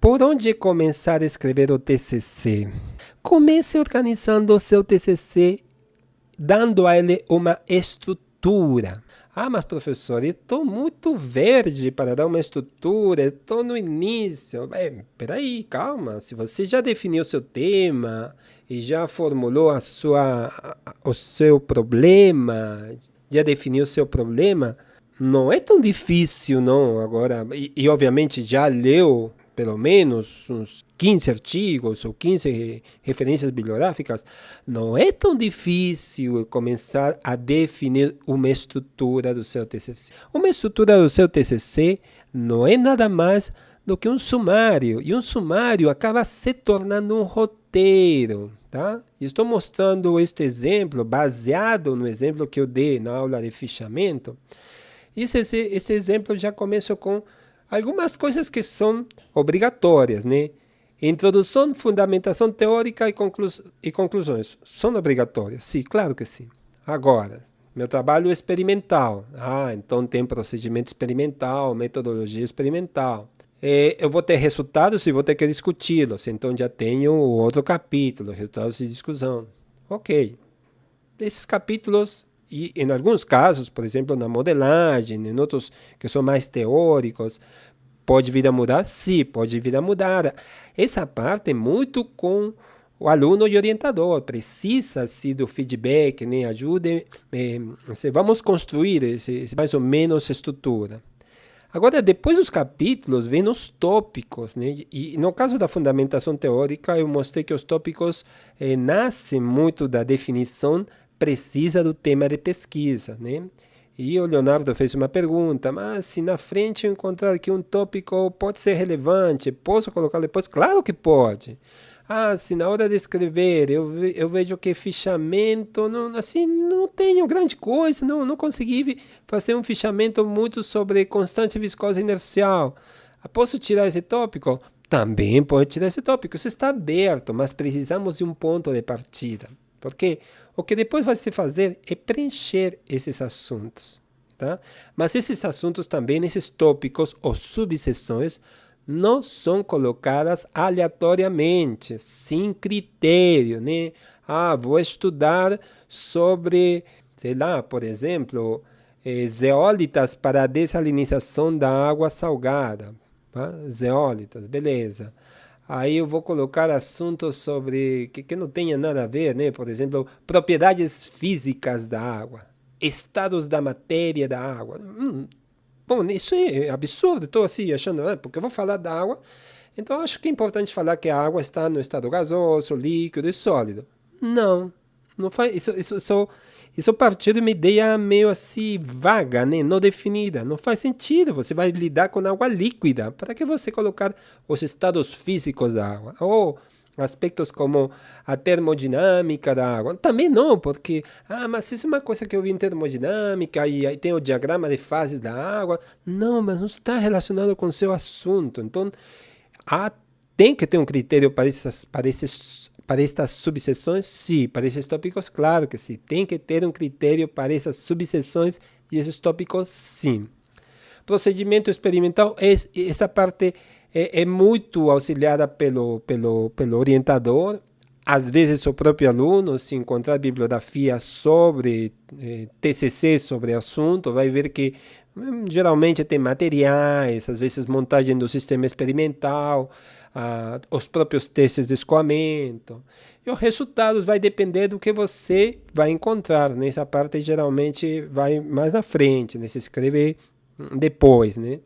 Por onde começar a escrever o TCC? Comece organizando o seu TCC, dando a ele uma estrutura. Ah, mas professor, eu estou muito verde para dar uma estrutura, estou no início. Peraí, calma. Se você já definiu seu tema e já formulou o seu problema, já definiu o seu problema, não é tão difícil, não. Agora, obviamente já leu pelo menos uns 15 artigos ou 15 referências bibliográficas, não é tão difícil começar a definir uma estrutura do seu TCC. Uma estrutura do seu TCC não é nada mais do que um sumário, e um sumário acaba se tornando um roteiro. Tá? Estou mostrando este exemplo baseado no exemplo que eu dei na aula de fichamento. Esse exemplo já começa com algumas coisas que são obrigatórias, né? Introdução, fundamentação teórica e conclusões. São obrigatórias? Sim, claro que sim. Agora, meu trabalho é experimental. Então tem procedimento experimental, metodologia experimental. Eu vou ter resultados e vou ter que discuti-los. Então já tenho outro capítulo, resultados de discussão. Ok. Esses capítulos, e em alguns casos, por exemplo, na modelagem, em outros que são mais teóricos, pode vir a mudar? Sim, pode vir a mudar. Essa parte é muito com o aluno e orientador. Precisa-se do feedback, né? Ajude. Vamos construir mais ou menos estrutura. Agora, depois dos capítulos, vem os tópicos, né? E no caso da fundamentação teórica, eu mostrei que os tópicos nascem muito da definição precisa do tema de pesquisa, né? E o Leonardo fez uma pergunta, mas se na frente eu encontrar que um tópico pode ser relevante, posso colocar depois? Claro que pode. Se na hora de escrever eu vejo que fichamento, não tenho grande coisa, não consegui fazer um fichamento muito sobre constante viscosa inercial. Posso tirar esse tópico? Também pode tirar esse tópico, isso está aberto, mas precisamos de um ponto de partida. Porque o que depois vai se fazer é preencher esses assuntos. Tá? Mas esses assuntos também, esses tópicos ou subseções, não são colocadas aleatoriamente, sem critério, né? Vou estudar sobre, sei lá, por exemplo, zeólitas para a dessalinização da água salgada. Tá? Zeólitas, beleza. Aí eu vou colocar assuntos sobre que não tenha nada a ver, né? Por exemplo, propriedades físicas da água, estados da matéria da água. Bom, isso é absurdo, estou assim achando, porque eu vou falar da água, então acho que é importante falar que a água está no estado gasoso, líquido e sólido. Não faz isso partiu de uma ideia meio assim vaga, né? Não definida. Não faz sentido. Você vai lidar com água líquida. Para que você colocar os estados físicos da água? Ou aspectos como a termodinâmica da água. Também não, porque, mas isso é uma coisa que eu vi em termodinâmica e aí tem o diagrama de fases da água. Não, mas não está relacionado com o seu assunto. Então, tem que ter um critério para estas subseções? Sim. Para esses tópicos, claro que sim. Tem que ter um critério para essas subseções e esses tópicos, sim. Procedimento experimental, essa parte é muito auxiliada pelo orientador. Às vezes o próprio aluno, se encontrar bibliografia sobre TCC, sobre assunto, vai ver que geralmente tem materiais, às vezes montagem do sistema experimental, os próprios testes de escoamento. E os resultados vai depender do que você vai encontrar. Nessa parte geralmente vai mais na frente, né? Se escrever depois, né?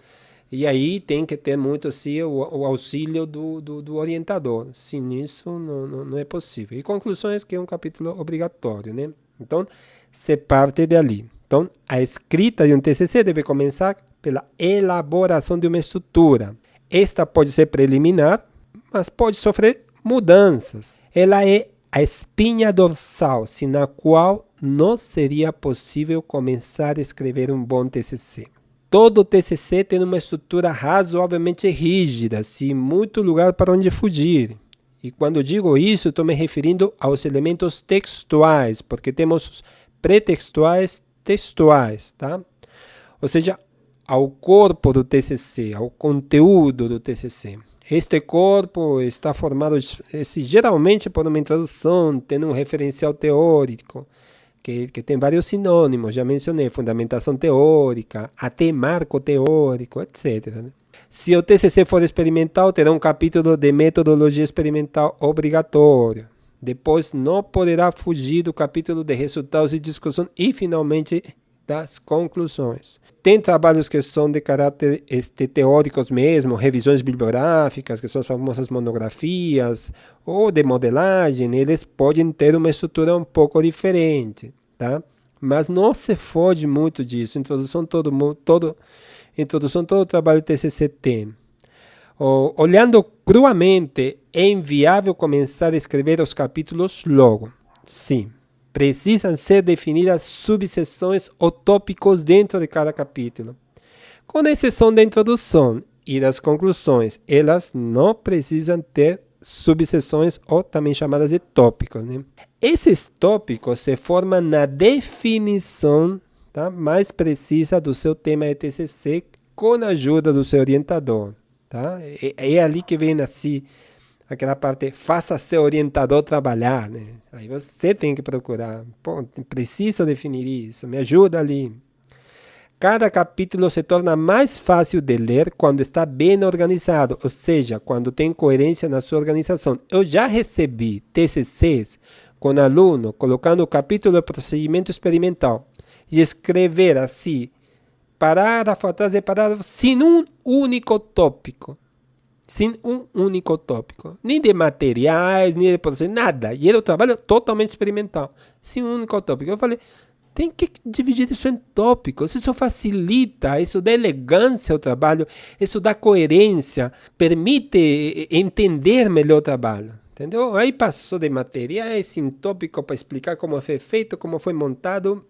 E aí tem que ter muito assim, o auxílio do orientador. Sem isso não é possível. E conclusões, que é um capítulo obrigatório, né? Então, se parte dali. Então, a escrita de um TCC deve começar pela elaboração de uma estrutura. Esta pode ser preliminar, mas pode sofrer mudanças. Ela é a espinha dorsal, sem a qual não seria possível começar a escrever um bom TCC. Todo TCC tem uma estrutura razoavelmente rígida, sem muito lugar para onde fugir. E quando digo isso, estou me referindo aos elementos textuais, porque temos os pretextuais, textuais, tá? Ou seja, ao corpo do TCC, ao conteúdo do TCC. Este corpo está formado geralmente por uma introdução, tendo um referencial teórico, que tem vários sinônimos, já mencionei, fundamentação teórica, até marco teórico, etc. Né? Se o TCC for experimental, terá um capítulo de metodologia experimental obrigatório. Depois não poderá fugir do capítulo de resultados e discussão e, finalmente, das conclusões. Tem trabalhos que são de caráter teóricos mesmo, revisões bibliográficas, que são as famosas monografias, ou de modelagem, eles podem ter uma estrutura um pouco diferente, tá? Mas não se foge muito disso. Introdução todo o trabalho TCC tem. Olhando cruamente, é inviável começar a escrever os capítulos logo. Sim. Precisam ser definidas subseções ou tópicos dentro de cada capítulo. Com exceção da introdução e das conclusões, elas não precisam ter subseções ou também chamadas de tópicos. Né? Esses tópicos se formam na definição, tá, mais precisa do seu tema de TCC com a ajuda do seu orientador. Tá? É ali que vem assim aquela parte, faça seu orientador trabalhar, né? Aí você tem que procurar, preciso definir isso, me ajuda ali. Cada capítulo se torna mais fácil de ler quando está bem organizado, ou seja, quando tem coerência na sua organização. Eu já recebi TCCs com aluno colocando o capítulo de procedimento experimental e escrever assim, parágrafo atrás de parágrafo, sem um único tópico. Sem um único tópico. Nem de materiais, nem de processo, nada. E era um trabalho totalmente experimental. Sem um único tópico. Eu falei, tem que dividir isso em tópicos. Isso facilita, isso dá elegância ao trabalho, isso dá coerência, permite entender melhor o trabalho. Entendeu? Aí passou de materiais, em tópico para explicar como foi feito, como foi montado.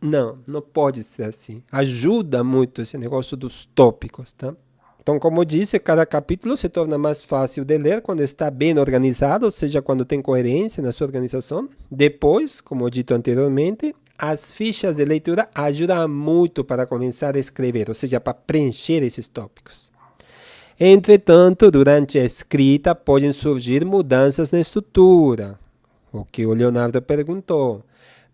Não, não pode ser assim. Ajuda muito esse negócio dos tópicos, tá? Então, como eu disse, cada capítulo se torna mais fácil de ler quando está bem organizado, ou seja, quando tem coerência na sua organização. Depois, como eu dito anteriormente, as fichas de leitura ajudam muito para começar a escrever, ou seja, para preencher esses tópicos. Entretanto, durante a escrita podem surgir mudanças na estrutura, o que o Leonardo perguntou.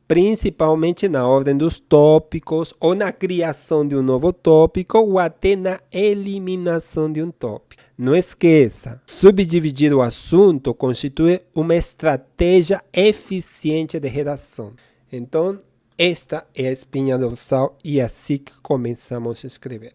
Principalmente na ordem dos tópicos, ou na criação de um novo tópico, ou até na eliminação de um tópico. Não esqueça, subdividir o assunto constitui uma estratégia eficiente de redação. Então, esta é a espinha dorsal e assim que começamos a escrever.